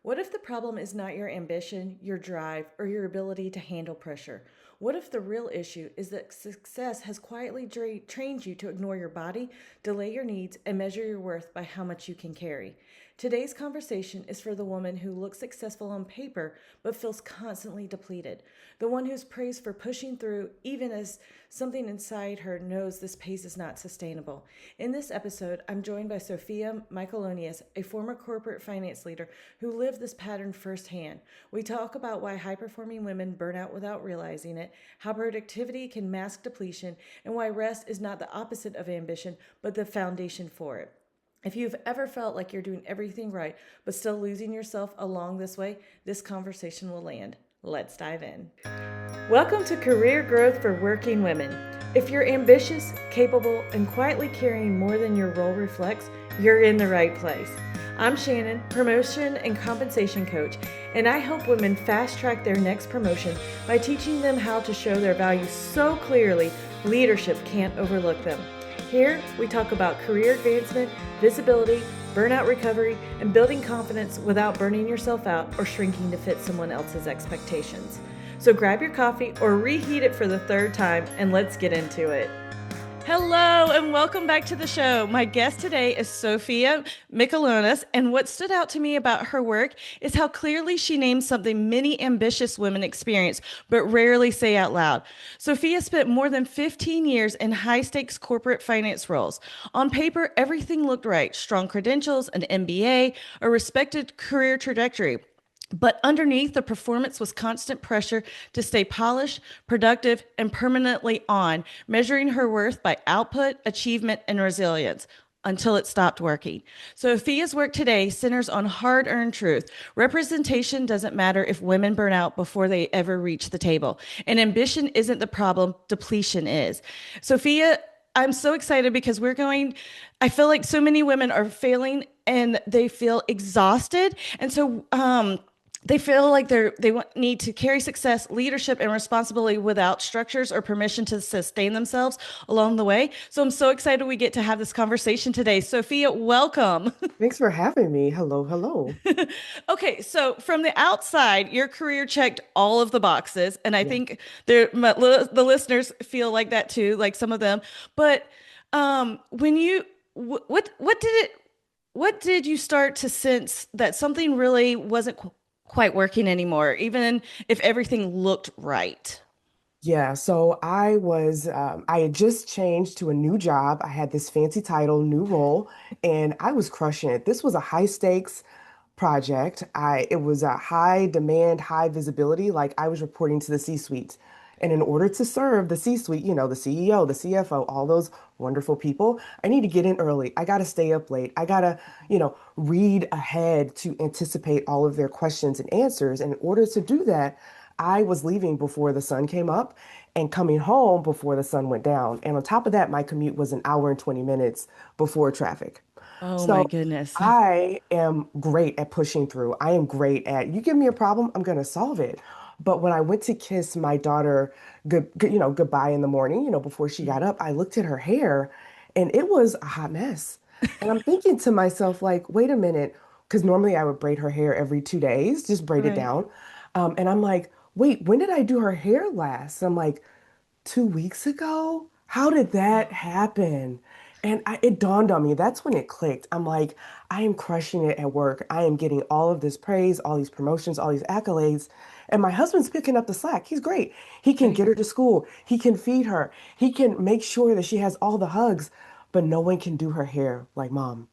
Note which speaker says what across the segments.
Speaker 1: What if the problem is not your ambition, your drive, or your ability to handle pressure? What if the real issue is that success has quietly trained you to ignore your body, delay your needs, and measure your worth by how much you can carry? Today's conversation is for the woman who looks successful on paper but feels constantly depleted. The one who's praised for pushing through even as something inside her knows this pace is not sustainable. In this episode, I'm joined by Sophia Mikelionis, a former corporate finance leader who lived this pattern firsthand. We talk about why high performing women burn out without realizing it, how productivity can mask depletion, and why rest is not the opposite of ambition, but the foundation for it. If you've ever felt like you're doing everything right, but still losing yourself along this way, this conversation will land. Let's dive in. Welcome to Career Growth for Working Women. If you're ambitious, capable, and quietly carrying more than your role reflects, you're in the right place. I'm Shannon, promotion and compensation coach, and I help women fast track their next promotion by teaching them how to show their value so clearly leadership can't overlook them. Here, we talk about career advancement, visibility, burnout recovery, and building confidence without burning yourself out or shrinking to fit someone else's expectations. So grab your coffee or reheat it for the third time, and let's get into it. Hello, and welcome back to the show. My guest today is Sophia Mikelionis, and what stood out to me about her work is how clearly she names something many ambitious women experience, but rarely say out loud. Sophia spent more than 15 years in high-stakes corporate finance roles. On paper, everything looked right: strong credentials, an MBA, a respected career trajectory. But underneath, the performance was constant pressure to stay polished, productive, and permanently on, measuring her worth by output, achievement, and resilience until it stopped working. Sophia's work today centers on hard-earned truth. Representation doesn't matter if women burn out before they ever reach the table. And ambition isn't the problem, depletion is. Sophia, I'm so excited because I feel like so many women are failing and they feel exhausted. And so, they feel like need to carry success, leadership, and responsibility without structures or permission to sustain themselves along the way. So I'm so excited we get to have this conversation today. Sophia, welcome.
Speaker 2: Thanks for having me. Hello, hello.
Speaker 1: Okay, so from the outside, your career checked all of the boxes, and I
Speaker 2: Yeah.
Speaker 1: think the listeners feel like that too, like some of them. But when you what did you start to sense that something really wasn't quite working anymore, even if everything looked right?
Speaker 2: Yeah, so I had just changed to a new job. I had this fancy title, new role, and I was crushing it. This was a high stakes project. It was a high demand, high visibility, like I was reporting to the C-suite. And in order to serve the C-suite, the CEO, the CFO, all those wonderful people, I need to get in early. I got to stay up late. I got to, read ahead to anticipate all of their questions and answers. And in order to do that, I was leaving before the sun came up and coming home before the sun went down. And on top of that, my commute was an hour and 20 minutes before traffic.
Speaker 1: Oh my
Speaker 2: So
Speaker 1: goodness.
Speaker 2: I am great at pushing through. I am great at, you give me a problem, I'm going to solve it. But when I went to kiss my daughter goodbye in the morning, before she got up, I looked at her hair and it was a hot mess. And I'm thinking to myself, like, wait a minute, because normally I would braid her hair every 2 days, just braid it
Speaker 1: Right.
Speaker 2: down. And I'm like, wait, when did I do her hair last? I'm like, 2 weeks ago? How did that happen? And it dawned on me. That's when it clicked. I'm like, I am crushing it at work. I am getting all of this praise, all these promotions, all these accolades. And my husband's picking up the slack. He's great. He can
Speaker 1: Right.
Speaker 2: get her to school. He can feed her. He can make sure that she has all the hugs, but no one can do her hair like mom.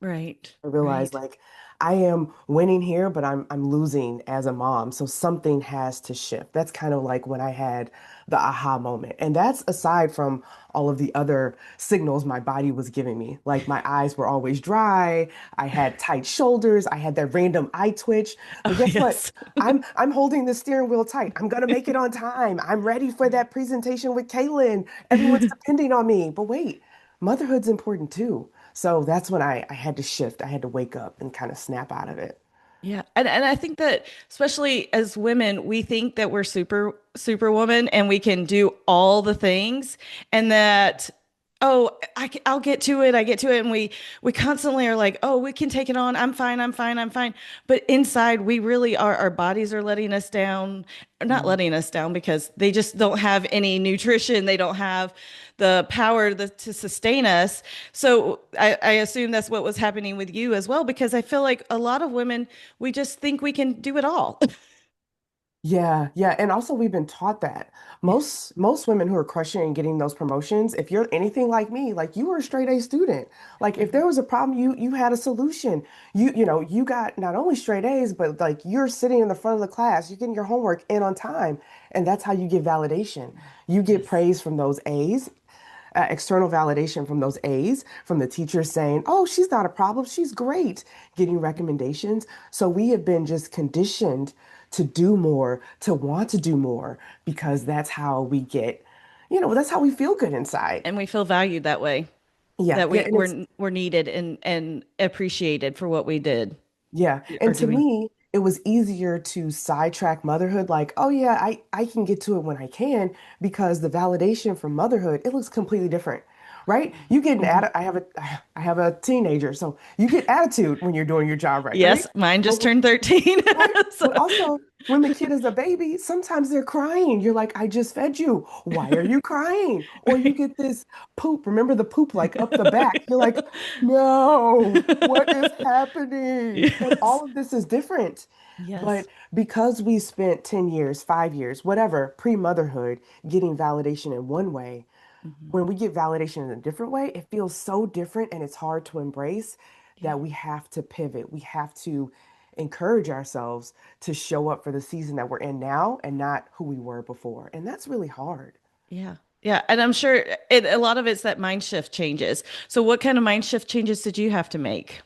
Speaker 1: Right.
Speaker 2: I realized
Speaker 1: Right.
Speaker 2: like I am winning here, but I'm losing as a mom. So something has to shift. That's kind of like when I had the aha moment. And that's aside from all of the other signals my body was giving me. Like my eyes were always dry, I had tight shoulders, I had that random eye twitch. But
Speaker 1: Oh,
Speaker 2: guess what?
Speaker 1: yes.
Speaker 2: I'm holding the steering wheel tight. I'm gonna make it on time. I'm ready for that presentation with Kaylin. Everyone's depending on me. But wait, motherhood's important too. So that's when I had to shift. I had to wake up and kind of snap out of it.
Speaker 1: Yeah. And I think that especially as women, we think that we're superwoman and we can do all the things, and that Oh, I'll get to it. I get to it, and we constantly are like, oh, we can take it on. I'm fine. I'm fine. I'm fine. But inside, we really are. Our bodies are letting us down. Not
Speaker 2: Mm.
Speaker 1: letting us down because they just don't have any nutrition. They don't have the power to sustain us. So I assume that's what was happening with you as well, because I feel like a lot of women, we just think we can do it all.
Speaker 2: Yeah, yeah, and also we've been taught that most women who are crushing and getting those promotions, if you're anything like me, like you were a straight A student. Like if there was a problem, you had a solution. You got not only straight A's, but like you're sitting in the front of the class, you're getting your homework in on time, and that's how you get validation. You get
Speaker 1: Yes.
Speaker 2: praise from those A's, external validation from those A's, from the teachers saying, "Oh, she's not a problem. She's great," getting recommendations. So we have been just conditioned to do more, to want to do more, because that's how we get, that's how we feel good inside.
Speaker 1: And we feel valued that way,
Speaker 2: Yeah,
Speaker 1: that
Speaker 2: yeah, and it's
Speaker 1: we're needed and appreciated for what we did
Speaker 2: yeah.
Speaker 1: or
Speaker 2: And to
Speaker 1: doing.
Speaker 2: me, it was easier to sidetrack motherhood, like, oh yeah, I can get to it when I can, because the validation from motherhood, it looks completely different. Right? You get an
Speaker 1: Mhm.
Speaker 2: atti- I have a teenager, so you get attitude when you're doing your job right, right?
Speaker 1: Yes, mine
Speaker 2: But
Speaker 1: just turned 13.
Speaker 2: right?
Speaker 1: So,
Speaker 2: But also, when the kid is a baby, sometimes they're crying. You're like, I just fed you. Why are you crying? Or you
Speaker 1: right.
Speaker 2: get this poop. Remember the poop like up the back. You're like, no, what is happening? And
Speaker 1: Yes.
Speaker 2: all of this is different.
Speaker 1: Yes.
Speaker 2: But because we spent 10 years, 5 years, whatever, pre-motherhood, getting validation in one way,
Speaker 1: Mhm.
Speaker 2: when we get validation in a different way, it feels so different and it's hard to embrace
Speaker 1: Yeah.
Speaker 2: that we have to pivot. We have to encourage ourselves to show up for the season that we're in now and not who we were before. And that's really hard.
Speaker 1: Yeah. Yeah. And I'm sure a lot of it's that mind shift changes. So, what kind of mind shift changes did you have to make?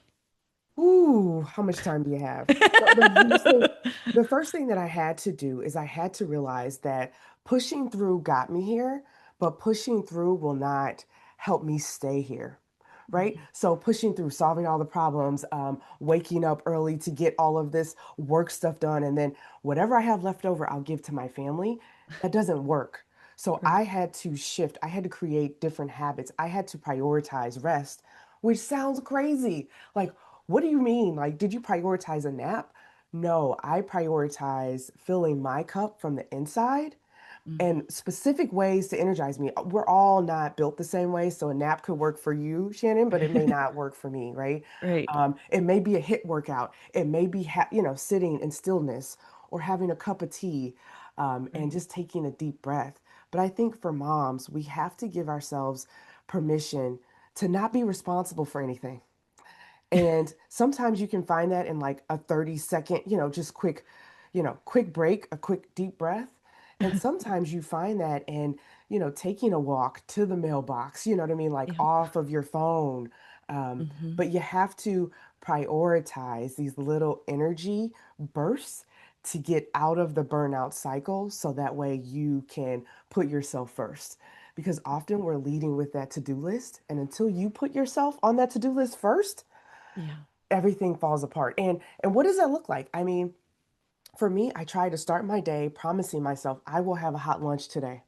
Speaker 2: Ooh, how much time do you have? The first thing that I had to do is I had to realize that pushing through got me here, but pushing through will not help me stay here. Right?
Speaker 1: Mhm.
Speaker 2: So pushing through, solving all the problems, waking up early to get all of this work stuff done, and then whatever I have left over, I'll give to my family. That doesn't work. So
Speaker 1: Right.
Speaker 2: I had to shift. I had to create different habits. I had to prioritize rest, which sounds crazy. Like, what do you mean? Like, did you prioritize a nap? No, I prioritize filling my cup from the inside
Speaker 1: Mhm.
Speaker 2: and specific ways to energize me. We're all not built the same way, so a nap could work for you, Shannon, but it may not work for me, right?
Speaker 1: Right.
Speaker 2: It may be a hit workout. It may be, sitting in stillness or having a cup of tea, and
Speaker 1: Right.
Speaker 2: just taking a deep breath. But I think for moms, we have to give ourselves permission to not be responsible for anything. And sometimes you can find that in like a 30-second, just quick break, a quick deep breath. And sometimes you find that in, taking a walk to the mailbox, you know what I mean? Like
Speaker 1: Yeah.
Speaker 2: off of your phone.
Speaker 1: Hmm.
Speaker 2: But you have to prioritize these little energy bursts to get out of the burnout cycle so that way you can put yourself first. Because often we're leading with that to-do list. And until you put yourself on that to-do list first,
Speaker 1: Yeah.
Speaker 2: everything falls apart. And what does that look like? I mean, for me, I try to start my day promising myself I will have a hot lunch today.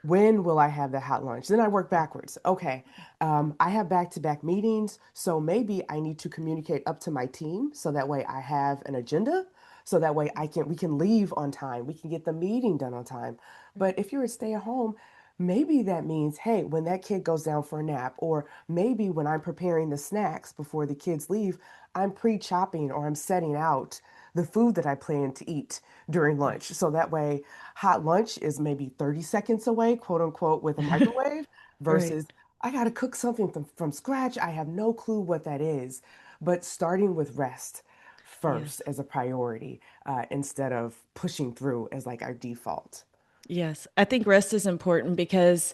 Speaker 2: When will I have the hot lunch? Then I work backwards. Okay, I have back-to-back meetings, so maybe I need to communicate up to my team so that way I have an agenda, so that way we can leave on time, we can get the meeting done on time. But if you're a stay-at-home, maybe that means, hey, when that kid goes down for a nap, or maybe when I'm preparing the snacks before the kids leave, I'm pre-chopping or I'm setting out the food that I plan to eat during lunch. So that way hot lunch is maybe 30 seconds away, quote unquote, with a microwave
Speaker 1: Right.
Speaker 2: versus I got to cook something from scratch. I have no clue what that is. But starting with rest first
Speaker 1: Yes.
Speaker 2: as a priority, instead of pushing through as like our default.
Speaker 1: Yes. I think rest is important because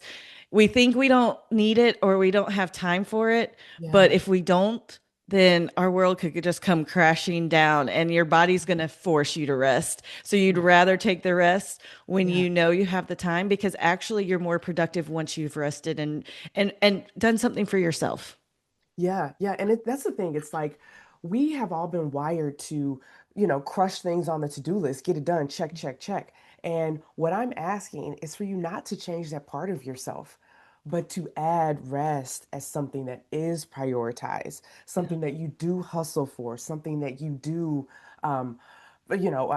Speaker 1: we think we don't need it or we don't have time for it. But
Speaker 2: Yeah.
Speaker 1: if we don't, then our world could just come crashing down and your body's going to force you to rest. So you'd rather take the rest when
Speaker 2: Yeah.
Speaker 1: you know you have the time because actually you're more productive once you've rested and done something for yourself.
Speaker 2: Yeah, yeah, and that's the thing. It's like we have all been wired to, crush things on the to-do list, get it done, check, check, check. And what I'm asking is for you not to change that part of yourself. but to add rest as something that is prioritized,
Speaker 1: Yeah.
Speaker 2: something that you do hustle for, something that you do, um, you know,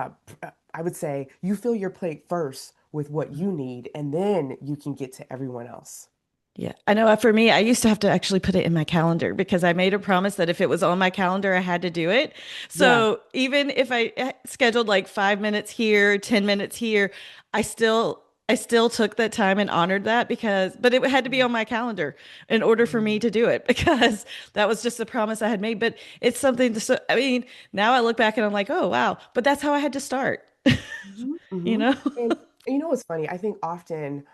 Speaker 2: I would say you fill your plate first with what you need, and then you can get to everyone else.
Speaker 1: Yeah, I know. For me, I used to have to actually put it in my calendar because I made a promise that if it was on my calendar, I had to do it.
Speaker 2: Yeah.
Speaker 1: So even if I scheduled like 5 minutes here, 10 minutes here, I still took that time and honored that but it had to be on my calendar in order for me
Speaker 2: Mhm.
Speaker 1: to do it because that was just a promise I had made. But it's something to, so, I mean, now I look back and I'm like, oh, wow, but that's how I had to start,
Speaker 2: Mhm,
Speaker 1: you
Speaker 2: mhm.
Speaker 1: know?
Speaker 2: And you know what's funny? I think often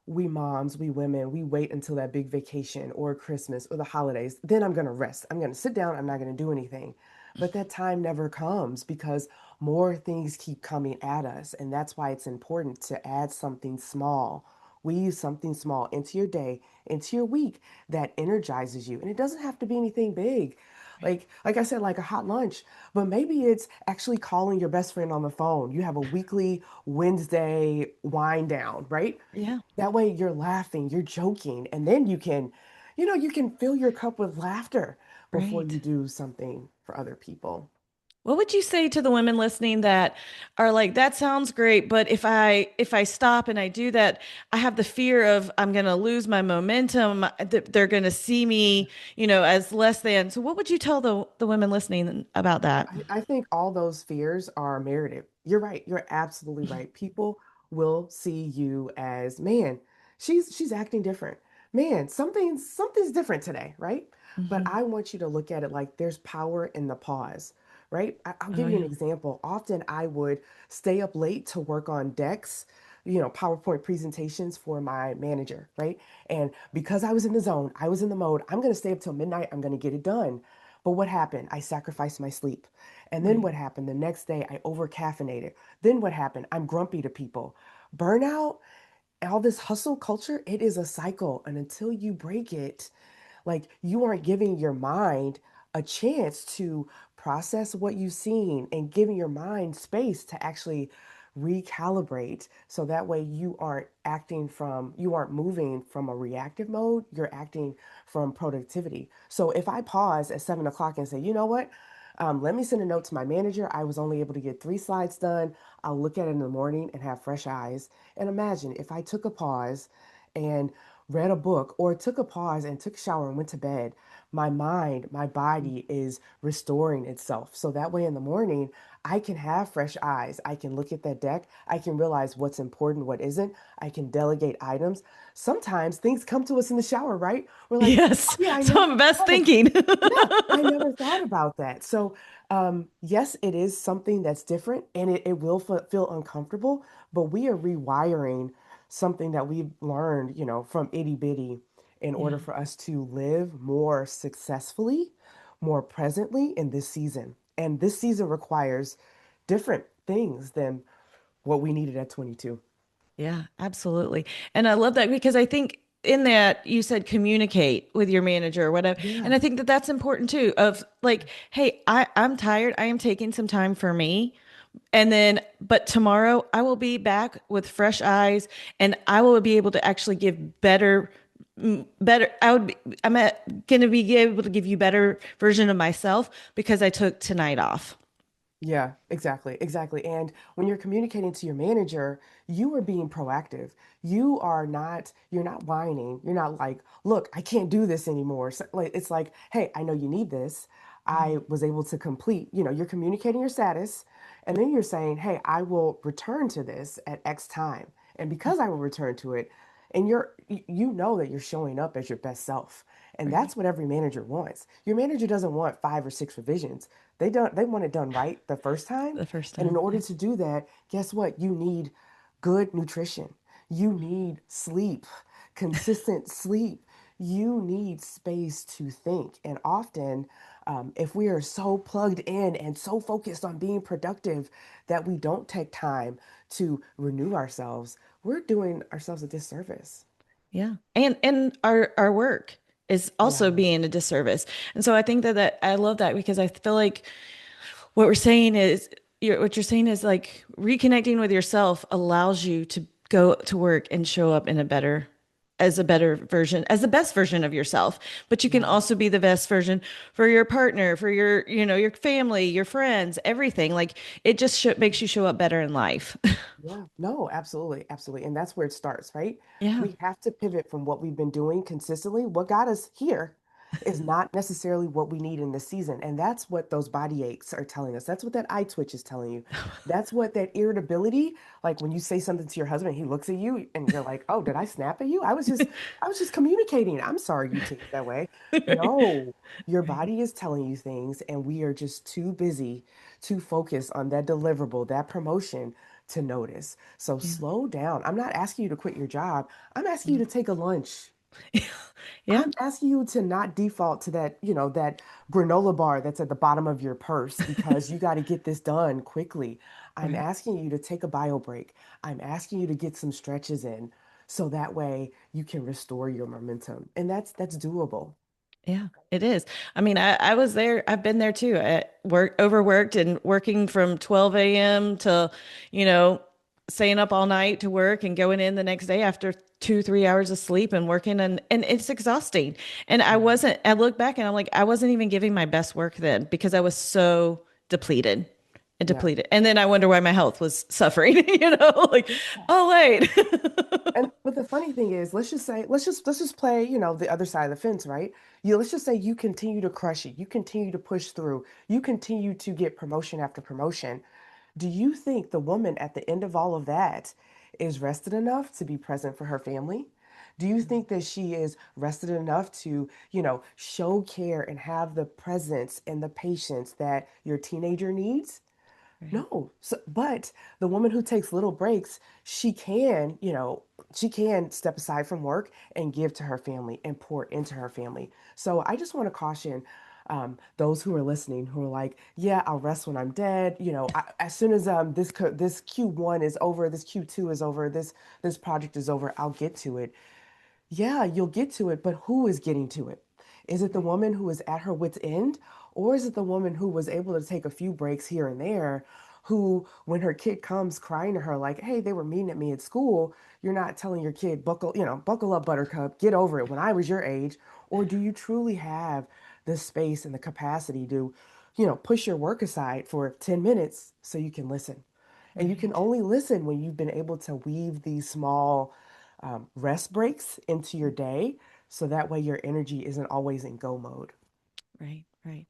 Speaker 2: we moms, we women, we wait until that big vacation or Christmas or the holidays. Then I'm going to rest. I'm going to sit down. I'm not going to do anything. But that time never comes because more things keep coming at us. And that's why it's important to add something small. Weave something small into your day, into your week that energizes you. And it doesn't have to be anything big. Like I said, like a hot lunch, but maybe it's actually calling your best friend on the phone. You have a weekly Wednesday wind down, right?
Speaker 1: Yeah,
Speaker 2: That way you're laughing, you're joking, and then you can fill your cup with laughter before
Speaker 1: right.
Speaker 2: you do something for other people.
Speaker 1: What would you say to the women listening that are like, that sounds great, but if I stop and I do that, I have the fear of I'm going to lose my momentum, that they're going to see me, as less than. So what would you tell the women listening about that?
Speaker 2: I think all those fears are merited. You're right. You're absolutely right. People will see you as, man, she's acting different. Man, something's different today, right? But
Speaker 1: Hmm.
Speaker 2: I want you to look at it like there's power in the pause, right? I'll
Speaker 1: Oh
Speaker 2: give you an
Speaker 1: yeah.
Speaker 2: example. Often I would stay up late to work on decks, PowerPoint presentations for my manager, right? And because I was in the zone, I was in the mode, I'm going to stay up till midnight, I'm going to get it done. But what happened? I sacrificed my sleep. And then
Speaker 1: Right.
Speaker 2: what happened? The next day, I over caffeinated. Then what happened? I'm grumpy to people. Burnout, all this hustle culture, it is a cycle. And until you break it, like you aren't giving your mind a chance to process what you've seen and giving your mind space to actually recalibrate. So that way you aren't moving from a reactive mode, you're acting from productivity. So if I pause at 7 o'clock and say, you know what? Let me send a note to my manager. I was only able to get 3 slides done. I'll look at it in the morning and have fresh eyes. And imagine if I took a pause and read a book or took a pause and took a shower and went to bed, my mind, my body is restoring itself. So that way in the morning, I can have fresh eyes. I can look at that deck. I can realize what's important, what isn't. I can delegate items. Sometimes things come to us in the shower, right? We're like, oh
Speaker 1: Yes.
Speaker 2: yeah, I
Speaker 1: Some
Speaker 2: never
Speaker 1: of best
Speaker 2: thought of
Speaker 1: thinking.
Speaker 2: yeah, I never thought about that. So, yes, it is something that's different and it will feel uncomfortable, but we are rewiring something that we've learned, from itty bitty in order
Speaker 1: Yeah.
Speaker 2: for us to live more successfully, more presently in this season. And this season requires different things than what we needed at 22.
Speaker 1: Yeah, absolutely. And I love that because I think in that you said communicate with your manager or whatever. And
Speaker 2: Yeah.
Speaker 1: I think that that's important too of like, hey, I'm tired. I am taking some time for me. And then, but tomorrow I will be back with fresh eyes and I will be able to actually give better. I'm going to be able to give you better version of myself because I took tonight off.
Speaker 2: Yeah, exactly, exactly. And when you're communicating to your manager, you are being proactive. You're not whining. You're not like, look, I can't do this anymore. So, like, it's like, hey, I know you need this. I was able to complete, you're communicating your status, and then you're saying, hey, I will return to this at X time. And because I will return to it, and you know that you're showing up as your best self. And
Speaker 1: Right.
Speaker 2: that's what every manager wants. Your manager doesn't want 5 or 6 revisions. They want it done right the first time.
Speaker 1: The first
Speaker 2: And in
Speaker 1: time.
Speaker 2: order
Speaker 1: Yeah.
Speaker 2: to do that, guess what? You need good nutrition. You need sleep, consistent sleep. You need space to think. And often, if we are so plugged in and so focused on being productive that we don't take time to renew ourselves, we're doing ourselves a disservice.
Speaker 1: Yeah. And our work is
Speaker 2: Yeah.
Speaker 1: also being a disservice. And so I think that I love that because I feel like what we're saying is what you're saying is like reconnecting with yourself allows you to go to work and show up in a better. as a better version, as the best version of yourself. But you can
Speaker 2: Yeah.
Speaker 1: also be the best version for your partner, for your, your family, your friends, everything. Like it just makes you show up better in life.
Speaker 2: Yeah, no, absolutely, absolutely. And that's where it starts, right?
Speaker 1: Yeah.
Speaker 2: We have to pivot from what we've been doing consistently. What got us here is not necessarily what we need in this season. And that's what those body aches are telling us. That's what that eye twitch is telling you. That's what that irritability, like when you say something to your husband, he looks at you and you're like, "Oh, did I snap at you? I was just communicating. I'm sorry you take it that way."
Speaker 1: Right.
Speaker 2: No, your
Speaker 1: Right.
Speaker 2: body is telling you things, and we are just too busy, too focused on that deliverable, that promotion to notice. So
Speaker 1: Yeah.
Speaker 2: slow down. I'm not asking you to quit your job. I'm asking you to take a lunch.
Speaker 1: Yeah.
Speaker 2: I'm asking you to not default to that, that granola bar that's at the bottom of your purse because you got to get this done quickly. I'm
Speaker 1: Right.
Speaker 2: asking you to take a bio break. I'm asking you to get some stretches in so that way you can restore your momentum. And that's doable.
Speaker 1: Yeah, it is. I mean, I was there. I've been there too. I overworked and working from 12 a.m. to, you know, staying up all night to work and going in the next day after 2, 3 hours of sleep and working and it's exhausting. And I look back and I'm like, I wasn't even giving my best work then because I was so depleted and
Speaker 2: Yeah.
Speaker 1: depleted. And then I wonder why my health was suffering, like,
Speaker 2: Yeah.
Speaker 1: oh, wait.
Speaker 2: And but the funny thing is, let's just play, the other side of the fence, right? Let's just say you continue to crush it, you continue to push through, you continue to get promotion after promotion. Do you think the woman at the end of all of that is rested enough to be present for her family? Do you think that she is rested enough to, show care and have the presence and the patience that your teenager needs?
Speaker 1: Right.
Speaker 2: No. So, but the woman who takes little breaks, she can step aside from work and give to her family and pour into her family. So I just want to caution those who are listening who are like, yeah, I'll rest when I'm dead. As soon as this Q1 is over, this Q2 is over, this project is over, I'll get to it. Yeah, you'll get to it, but who is getting to it? Is it the
Speaker 1: Right.
Speaker 2: woman who is at her wit's end? Or is it the woman who was able to take a few breaks here and there, who, when her kid comes crying to her, like, hey, they were mean at me at school, you're not telling your kid, buckle up, buttercup, get over it when I was your age? Or do you truly have the space and the capacity to, push your work aside for 10 minutes so you can listen? And you can
Speaker 1: Right.
Speaker 2: only listen when you've been able to weave these small rest breaks into your day so that way your energy isn't always in go mode.
Speaker 1: Right. Right.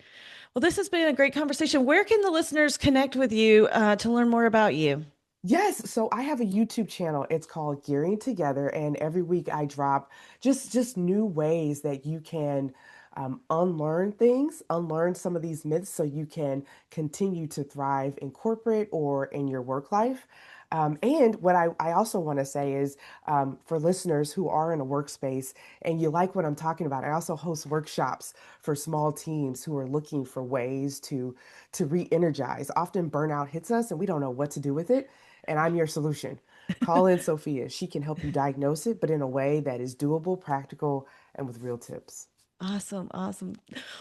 Speaker 1: Well, this has been a great conversation. Where can the listeners connect with you to learn more about you?
Speaker 2: Yes, so I have a YouTube channel. It's called Gearing Together, and every week I drop just new ways that you can unlearn things, unlearn some of these myths, so you can continue to thrive in corporate or in your work life. And what I also want to say is for listeners who are in a workspace and you like what I'm talking about, I also host workshops for small teams who are looking for ways to re-energize. Often burnout hits us and we don't know what to do with it. And I'm your solution. Call in Sophia. She can help you diagnose it, but in a way that is doable, practical, and with real tips.
Speaker 1: Awesome. Awesome.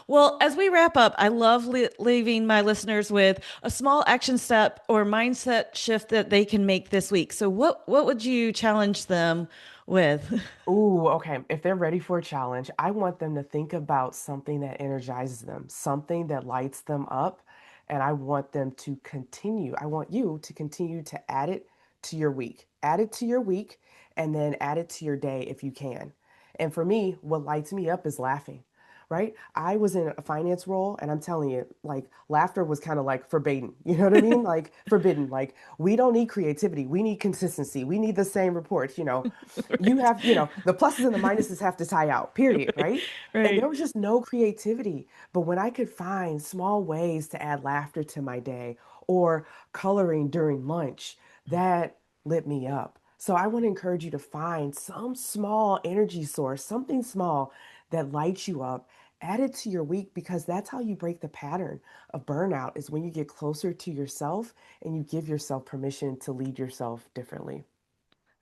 Speaker 1: Well, as we wrap up, I love leaving my listeners with a small action step or mindset shift that they can make this week. So what would you challenge them with?
Speaker 2: Ooh, okay. If they're ready for a challenge, I want them to think about something that energizes them, something that lights them up, and I want them to continue. I want you to continue to add it to your week. Add it to your week and then add it to your day if you can. And for me, what lights me up is laughing. Right? I was in a finance role and I'm telling you, like laughter was kind of like forbidden. You know what I mean? Like forbidden. Like we don't need creativity. We need consistency. We need the same reports, you
Speaker 1: Right.
Speaker 2: have, the pluses and the minuses have to tie out, period, right? And there
Speaker 1: Right.
Speaker 2: was just no creativity. But when I could find small ways to add laughter to my day or coloring during lunch, that lit me up. So I want to encourage you to find some small energy source, something small that lights you up. Add it to your week because that's how you break the pattern of burnout is when you get closer to yourself and you give yourself permission to lead yourself differently.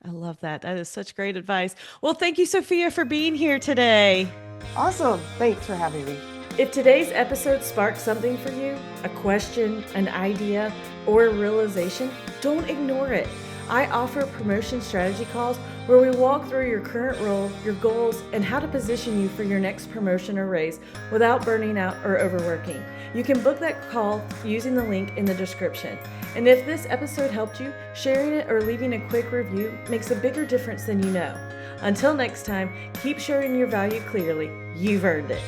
Speaker 1: I love that. That is such great advice. Well, thank you, Sophia, for being here today.
Speaker 2: Awesome. Thanks for having me.
Speaker 1: If today's episode sparked something for you, a question, an idea, or a realization, don't ignore it. I offer promotion strategy calls where we walk through your current role, your goals, and how to position you for your next promotion or raise without burning out or overworking. You can book that call using the link in the description. And if this episode helped you, sharing it or leaving a quick review makes a bigger difference than you know. Until next time, keep sharing your value clearly. You've earned it.